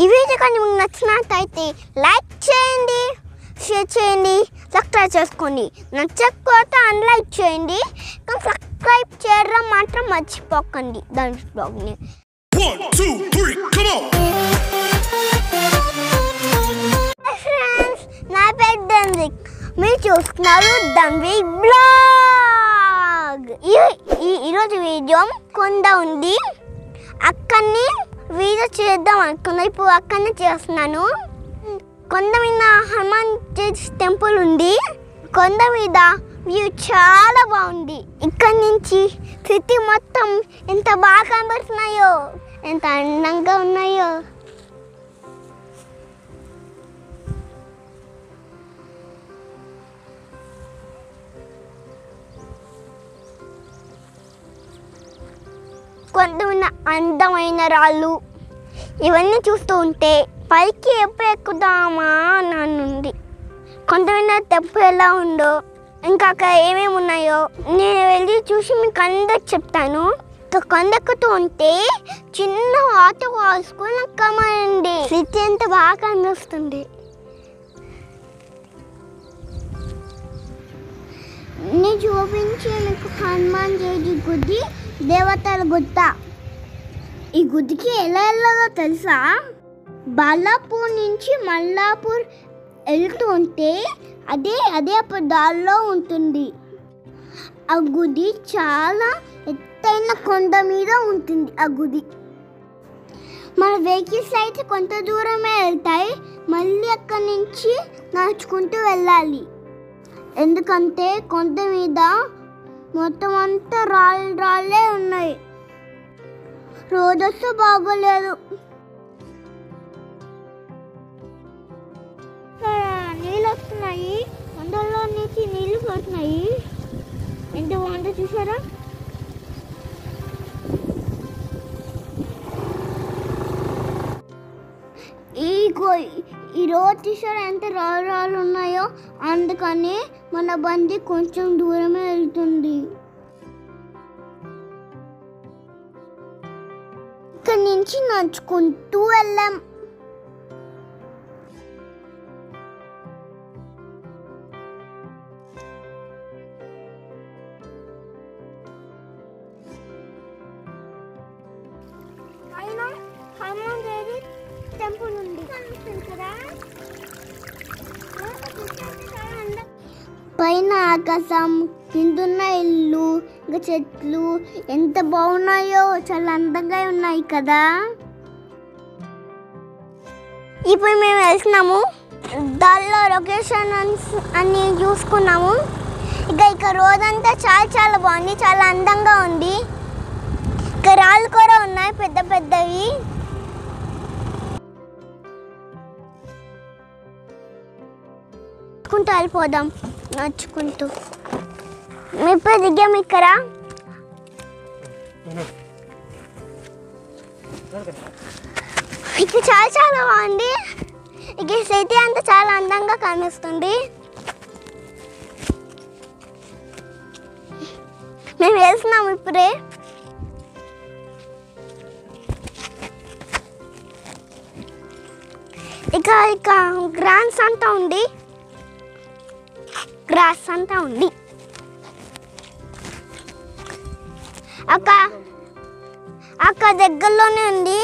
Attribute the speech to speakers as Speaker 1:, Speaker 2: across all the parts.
Speaker 1: ఈ వీడియో కానీ మీకు నచ్చినట్లయితే లైక్ చేయండి, షేర్ చేయండి, సబ్స్క్రైబ్ చేసుకోండి. నచ్చకపోతే అన్లైక్ చేయండి, కానీ సబ్స్క్రైబ్ చేయడం మాత్రం మర్చిపోకండి. ధనుష్ బ్లాగ్ని
Speaker 2: 1 2 3 come on.
Speaker 1: ఫ్రెండ్స్, నా పేరు ధన్విక్, మీరు చూస్తున్నారు ధన్విక్ బ్లాగ్. ఈరోజు వీడియో కొండ ఉంది, అక్కడిని వీడియో చేద్దాం అనుకున్నా. ఇప్పుడు అక్కడనే చేస్తున్నాను. కొండ మీద హనుమాన్ టెంపుల్ ఉంది. కొండ మీద వ్యూ చాలా బాగుంది. ఇక్కడ నుంచి సిటీ మొత్తం ఎంత బాగా కనబడుతున్నాయో, ఎంత అందంగా ఉన్నాయో. కొంత అందమైన రాళ్ళు ఇవన్నీ చూస్తూ ఉంటే పైకి ఎప్పుడు ఎక్కుదామా అని. కొంతమంది టెంపుల్ ఎలా ఉందో, ఇంకా అక్కడ ఏమేమి ఉన్నాయో నేను వెళ్ళి చూసి మీకు అందరికి చెప్తాను. ఇంకా కొండెక్కుతూ ఉంటే చిన్న వాటర్ ఫాల్స్ కూడా నాకు కమండి. సిటీ ఎంత బాగా అనిపిస్తుంది. నేను చూపించే మీకు హనుమాన్ జయంతి గుడి, దేవతల గుట్ట. ఈ గుడికి ఎలా వెళ్ళాలో తెలుసా? బాలాపూర్ నుంచి మల్లాపూర్ వెళ్తూ ఉంటే అదే అప్పుడు దారిలో ఉంటుంది. ఆ గుడి చాలా ఎత్తైన కొండ మీద ఉంటుంది. ఆ గుడి మన వెహికల్స్ అయితే కొంత దూరమే వెళ్తాయి, మళ్ళీ అక్కడి నుంచి నడుచుకుంటూ వెళ్ళాలి. ఎందుకంటే కొండ మీద మొత్తం అంతా రాళ్ళే ఉన్నాయి. రోడ్ వస్తే బాగోలేదు. నీళ్ళు వస్తున్నాయి, కొండల్లో నుంచి నీళ్ళు పడుతున్నాయి. ఎంత బాగుందో చూసారా? ఈ రోడ్ చూసారా ఎంత రాళ్ళు ఉన్నాయో. అందుకని మన బండి కొంచెం దూరమే వెళ్తుంది. ఇక్కడి నుంచి నడుచుకుంటూ వెళ్ళాం. పైన హనుమాన్ దేవి టెంపుల్ ఉంది కదా. పైన ఆకాశం, కిందున్న ఇల్లు, ఇంకా చెట్లు ఎంత బాగున్నాయో, చాలా అందంగా ఉన్నాయి కదా. ఇప్పుడు మేము వెళ్తున్నాము. దానిలో లొకేషన్ అన్ని చూసుకున్నాము. ఇక రోజంతా చాలా బాగుంది, చాలా అందంగా ఉంది. ఇక రాళ్ళు కూడా ఉన్నాయి పెద్ద పెద్దవి. వెళ్ళిపోదాం నడుచుకుంటూ. ఇప్పుడు దిగాము ఇక్కడ. ఇక చాలా బాగుంది. ఇక సిటీ అంతా చాలా అందంగా కనిపిస్తుంది. మేము వెళ్తున్నాము ఇప్పుడే. ఇక గ్రాస్ అంతా ఉంది. అక్క దగ్గరలోనే ఉంది,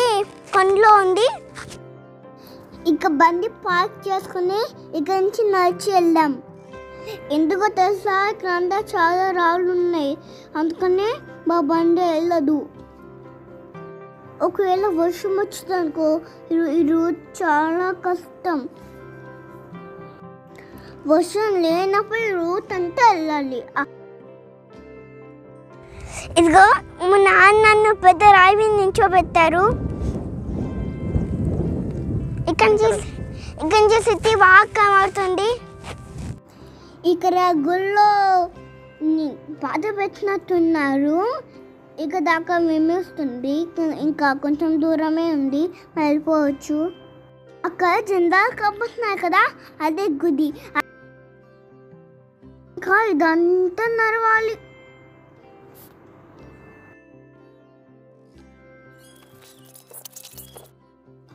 Speaker 1: కొండలో ఉంది. ఇక బండి పార్క్ చేసుకుని ఇక్కడ నుంచి నడిచి వెళ్దాం. ఎందుకో తెలుసా? ఇక్కడ చాలా రాళ్ళు ఉన్నాయి, అందుకనే మా బండి వెళ్ళదు. ఒకవేళ వర్షం వచ్చిందనుకో ఈ రూట్ చాలా కష్టం. వర్షం లేనప్పుడు ఈ రూట్ అంతా వెళ్ళాలి. ఇదిగో మా నాన్న నన్ను పెద్ద రాయి మీద నించోబెట్టారు. ఇక్కడ నుంచి సిటీ బాగా కనబడుతుంది. ఇక్కడ గుళ్ళో పాత పెట్టినట్టున్నారు. ఇక దాకా మేమేస్తుంది, ఇంకా కొంచెం దూరమే ఉంది, వెళ్ళిపోవచ్చు. అక్కడ జెండాలు కప్పుతున్నాయి కదా, అదే గుడి. ఇంకా ఇదంతా నడవాలి.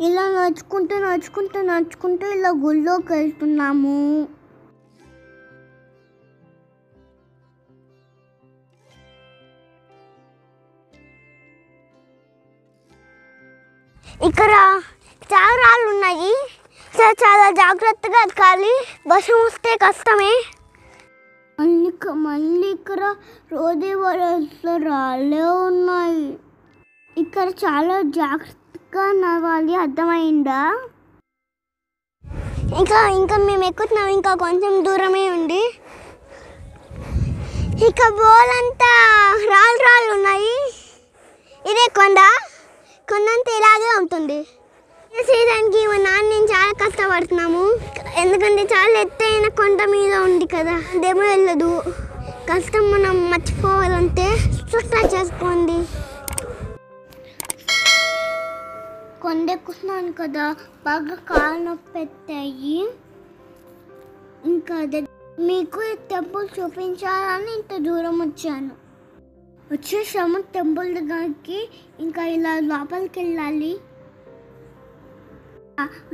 Speaker 1: ఇలా నడుచుకుంటూ ఇలా గుళ్ళోకి వెళ్తున్నాము. ఇక్కడ చాలా రాళ్ళు ఉన్నాయి. చాలా జాగ్రత్తగా ఎక్కాలి. వర్షం వస్తే కష్టమే. మళ్ళీ ఇక్కడ రోజే రాళ్ళే ఉన్నాయి. ఇక్కడ చాలా జాగ్రత్తగా నడవాలి. అర్థమైందా? ఇంకా మేము ఎక్కుతున్నాం. ఇంకా కొంచెం దూరమే ఉంది. ఇక బోలంతా రాళ్ళు ఉన్నాయి. ఇదే కొండంతా ఇలాగే ఉంటుంది. చేయడానికి మా నాన్న నేను చాలా కష్టపడుతున్నాము. ఎందుకంటే చాలా ఎత్తైన కొండ మీద ఉంది కదా, అదేమో వెళ్ళదు. కష్టం మనం మర్చిపోవాలంటే సబ్స్క్రైబ్ చేసుకోండి. కొండెక్కుతున్నాను కదా, బాగా కాళ్ళు నొప్పి పెట్టాయి. ఇంకా మీకు టెంపుల్ చూపించాలని ఇంత దూరం వచ్చాను. వచ్చేసాము టెంపుల్ దగ్గరికి. ఇంకా ఇలా లోపలికి వెళ్ళాలి.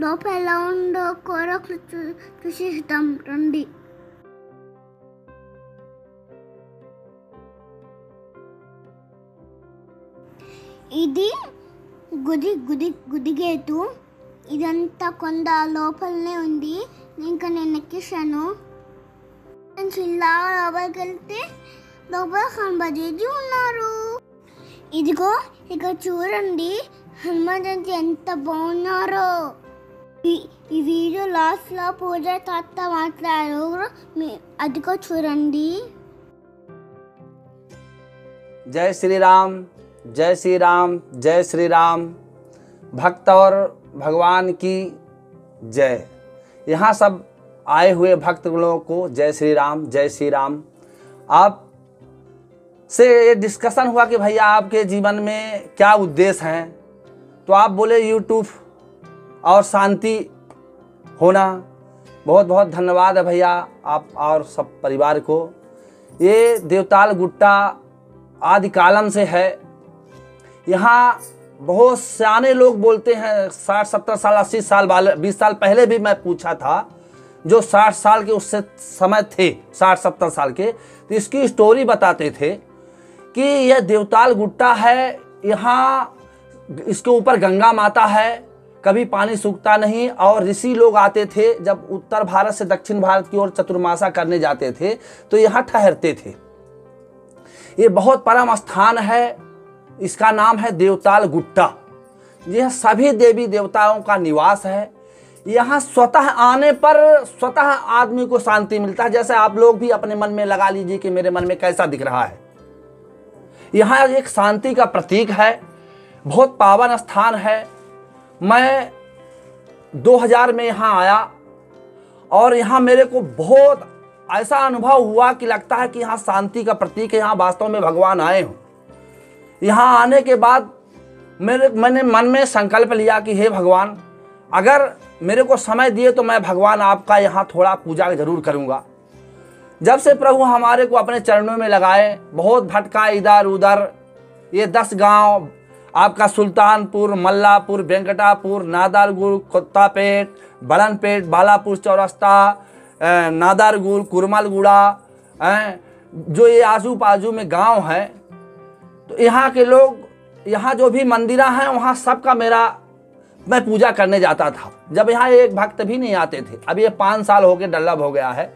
Speaker 1: లోపల ఎలా ఉందో కోరకులు చూసేద్దాం రండి. ఇది గుడి గేటు. ఇదంతా కొండ లోపలనే ఉంది. ఇంకా నేను ఎక్కేసాను. ఇలా లోపలికి వెళ్తే లోపల హనుమాన్జీ ఉన్నారు. ఇదిగో ఇక్కడ చూడండి హనుమాన్జీ ఎంత బాగున్నారో. ఈ వీడియో లాస్ట్లో పూజ తాత మాట్లాడారు, అదిగో చూడండి.
Speaker 3: जय श्री राम, जय श्री राम, जय श्री राम। भक्त और भगवान की जय। यहाँ सब आए हुए भक्त लोगों को जय श्री राम, जय श्री राम। आप से ये डिस्कशन हुआ कि भैया आपके जीवन में क्या उद्देश्य हैं, तो आप बोले यूट्यूब और शांति होना। बहुत बहुत धन्यवाद है भैया आप और सब परिवार को। ये देवताल गुट्टा आदि कालम से है। यहाँ बहुत सियाने लोग बोलते हैं 60-70 साल 80 साल वाले 20 साल पहले भी मैं पूछा था, जो 60 साल के उससे समय थे 60-70 साल के, तो इसकी स्टोरी बताते थे कि यह देवताल गुट्टा है। यहाँ इसके ऊपर गंगा माता है, कभी पानी सूखता नहीं। और ऋषि लोग आते थे जब उत्तर भारत से दक्षिण भारत की ओर चतुर्मासा करने जाते थे तो यहाँ ठहरते थे। ये बहुत परम स्थान है। इसका नाम है देवताल गुट्टा। यह सभी देवी देवताओं का निवास है। यहाँ स्वतः आने पर स्वतः आदमी को शांति मिलता है। जैसे आप लोग भी अपने मन में लगा लीजिए कि मेरे मन में कैसा दिख रहा है। यहाँ एक शांति का प्रतीक है, बहुत पावन स्थान है। मैं 2000 में यहाँ आया और यहाँ मेरे को बहुत ऐसा अनुभव हुआ कि लगता है कि यहाँ शांति का प्रतीक है, यहाँ वास्तव में भगवान आए हों। यहाँ आने के बाद मैंने मन में संकल्प लिया कि हे भगवान, अगर मेरे को समय दिए तो मैं भगवान आपका यहाँ थोड़ा पूजा जरूर करूँगा। जब से प्रभु हमारे को अपने चरणों में लगाए, बहुत भटका इधर उधर। ये 10 गांव आपका सुल्तानपुर, मल्लापुर, वेंकटापुर, नादारगुल, कोत्तापेट, बलनपेट, बालापुर चौरस्ता, नादारगुल, कुरमलगुड़ा, जो ये आजू बाजू में गांव है, तो यहाँ के लोग, यहाँ जो भी मंदिरा हैं वहाँ सबका मैं पूजा करने जाता था। जब यहाँ एक भक्त भी नहीं आते थे। अब ये 5 साल हो गए, डल्लभ हो गया है।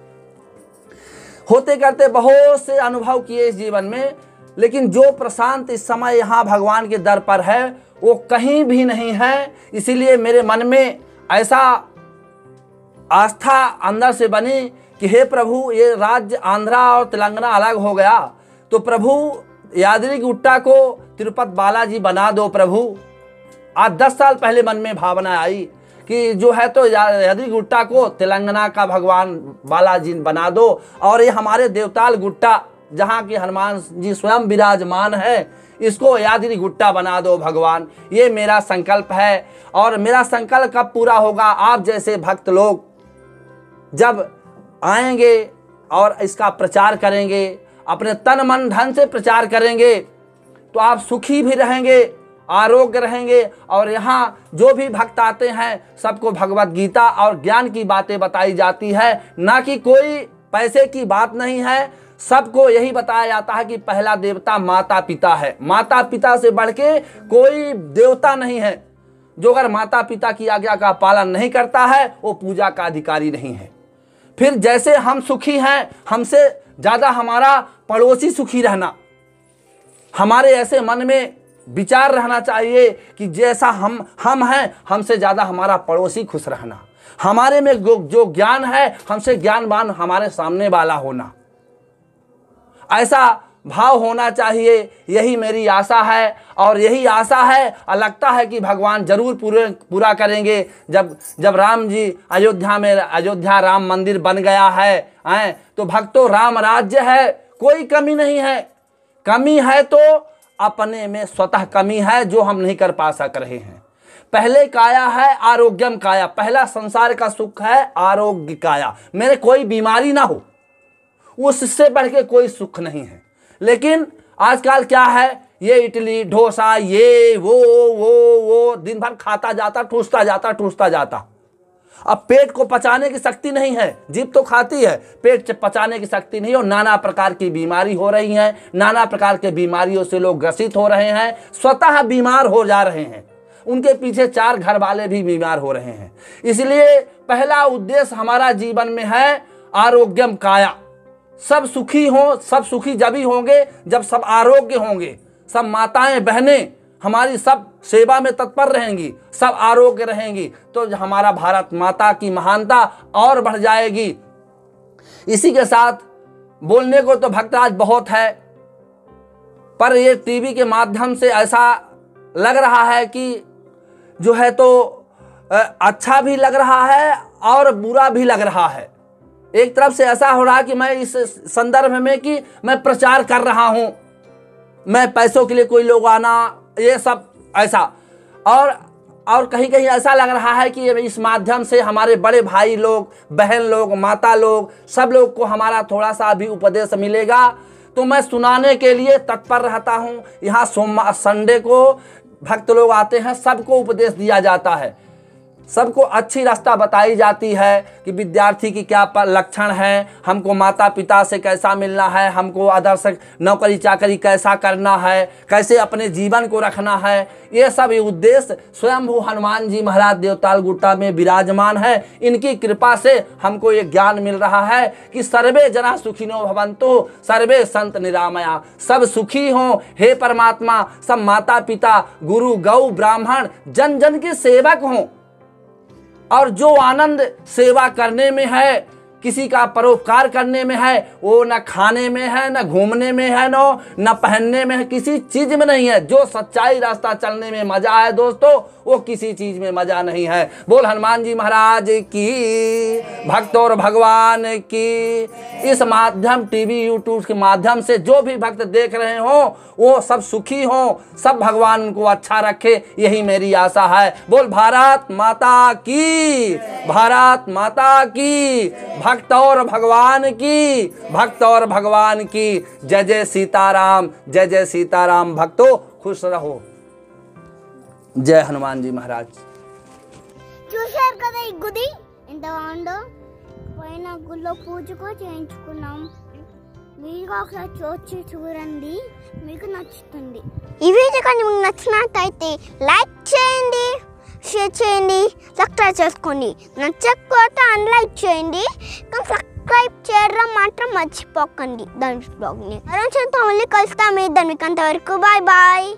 Speaker 3: होते करते बहुत से अनुभव किए इस जीवन में, लेकिन जो प्रशांत इस समय यहाँ भगवान के दर पर है वो कहीं भी नहीं है। इसीलिए मेरे मन में ऐसा आस्था अंदर से बनी कि हे प्रभु, ये राज्य आंध्रा और तेलंगाना अलग हो गया, तो प्रभु यादगिरी गुट्टा को तिरुपति बालाजी बना दो प्रभु। आज 10 साल पहले मन में भावना आई कि जो है तो यादगिरी गुट्टा को तेलंगाना का भगवान बालाजी बना दो, और ये हमारे देवताल गुट्टा जहाँ की हनुमान जी स्वयं विराजमान है, इसको यादगिरी गुट्टा बना दो भगवान। ये मेरा संकल्प है। और मेरा संकल्प कब पूरा होगा? आप जैसे भक्त लोग जब आएंगे और इसका प्रचार करेंगे, अपने तन मन धन से प्रचार करेंगे, तो आप सुखी भी रहेंगे आरोग्य रहेंगे। और यहाँ जो भी भक्त आते हैं सबको भगवत गीता और ज्ञान की बातें बताई जाती है, ना कि कोई पैसे की बात नहीं है। सबको यही बताया जाता है कि पहला देवता माता पिता है, माता पिता से बढ़ के कोई देवता नहीं है। जो अगर माता पिता की आज्ञा का पालन नहीं करता है वो पूजा का अधिकारी नहीं है। फिर जैसे हम सुखी हैं, हमसे ज़्यादा हमारा पड़ोसी सुखी रहना, हमारे ऐसे मन में विचार रहना चाहिए कि जैसा हम हैं हमसे ज़्यादा हमारा पड़ोसी खुश रहना। हमारे में जो ज्ञान है हमसे ज्ञानवान हमारे सामने वाला होना, ऐसा भाव होना चाहिए। यही मेरी आशा है और यही आशा है और लगता है कि भगवान जरूर पूरा करेंगे। जब राम जी अयोध्या राम मंदिर बन गया है तो भक्तों राम राज्य है, कोई कमी नहीं है। कमी है तो अपने में स्वतः कमी है जो हम नहीं कर पा सक रहे हैं। पहले काया है आरोग्यम काया, पहला संसार का सुख है आरोग्य काया, मेरे कोई बीमारी ना हो, उससे बढ़ के कोई सुख नहीं है। लेकिन आजकल क्या है, ये इडली डोसा ये वो दिन भर खाता जाता ठूसता जाता। अब पेट को पचाने की शक्ति नहीं है, जीभ तो खाती है, पेट पचाने की शक्ति नहीं, और नाना प्रकार की बीमारी हो रही है। नाना प्रकार के बीमारियों से लोग ग्रसित हो रहे हैं, स्वतः बीमार हो जा रहे हैं, उनके पीछे 4 घर वाले भी बीमार हो रहे हैं। इसलिए पहला उद्देश्य हमारा जीवन में है आरोग्यम काया। सब सुखी हो, सब सुखी जब ही होंगे जब सब आरोग्य होंगे, सब माताएं बहनें हमारी सब सेवा में तत्पर रहेंगी, सब आरोग्य रहेंगी, तो हमारा भारत माता की महानता और बढ़ जाएगी। इसी के साथ बोलने को तो भक्तराज बहुत है, पर ये टीवी के माध्यम से ऐसा लग रहा है कि जो है तो अच्छा भी लग रहा है और बुरा भी लग रहा है। एक तरफ से ऐसा हो रहा है कि मैं इस संदर्भ में कि मैं प्रचार कर रहा हूं, मैं पैसों के लिए कोई लोग आना ये सब ऐसा, और कहीं कहीं ऐसा लग रहा है कि इस माध्यम से हमारे बड़े भाई लोग, बहन लोग, माता लोग, सब लोग को हमारा थोड़ा सा भी उपदेश मिलेगा तो मैं सुनाने के लिए तत्पर रहता हूं। यहाँ संडे को भक्त लोग आते हैं, सबको उपदेश दिया जाता है, सबको अच्छी रास्ता बताई जाती है कि विद्यार्थी की क्या लक्षण है, हमको माता पिता से कैसा मिलना है, हमको आदर्श नौकरी चाकरी कैसा करना है, कैसे अपने जीवन को रखना है। ये सब उद्देश्य स्वयंभू हनुमान जी महाराज देवताल गुट्टा में विराजमान है। इनकी कृपा से हमको ये ज्ञान मिल रहा है कि सर्वे जना सुखिनो भवन्तु सर्वे संत निरामया, सब सुखी हों हे परमात्मा, सब माता पिता गुरु गौ ब्राह्मण जन जन के सेवक हों, और जो आनंद सेवा करने में है, किसी का परोपकार करने में है, वो न खाने में है, न घूमने में है, न पहनने में है, किसी चीज में नहीं है। जो सच्चाई रास्ता चलने में मजा है दोस्तों, वो किसी चीज में मजा नहीं है। बोल हनुमान जी महाराज की, भक्त और भगवान की। इस माध्यम टीवी यूट्यूब के माध्यम से जो भी भक्त देख रहे हो वो सब सुखी हो, सब भगवान उनको अच्छा रखे, यही मेरी आशा है। बोल भारत माता की, भारत माता की, भक्त और भगवान की, भक्त और भगवान की। जय जय सीताराम, जय जय सीताराम। भक्तों खुश रहो। जय हनुमान जी महाराज।
Speaker 1: చూశారు కదా ఈ గుడి ఎంత బాగుందో, పైన గుళ్ళో పూజ కూడా చేయించుకున్నాం. మీరు ఒకసారి వచ్చి చూడండి, మీకు నచ్చుతుంది. ఈ వీడియో కానీ మీకు నచ్చినట్లయితే లైక్ చేయండి, షేర్ చేయండి, సబ్స్క్రైబ్ చేసుకోండి. నచ్చకపోతే అన్లైక్ చేయండి, కానీ సబ్స్క్రైబ్ చేయడం మాత్రం మర్చిపోకండి. ధనుష్ బ్లాగ్ని మళ్ళీ కలుస్తాం. ధనుష్ అంతవరకు బాయ్ బాయ్.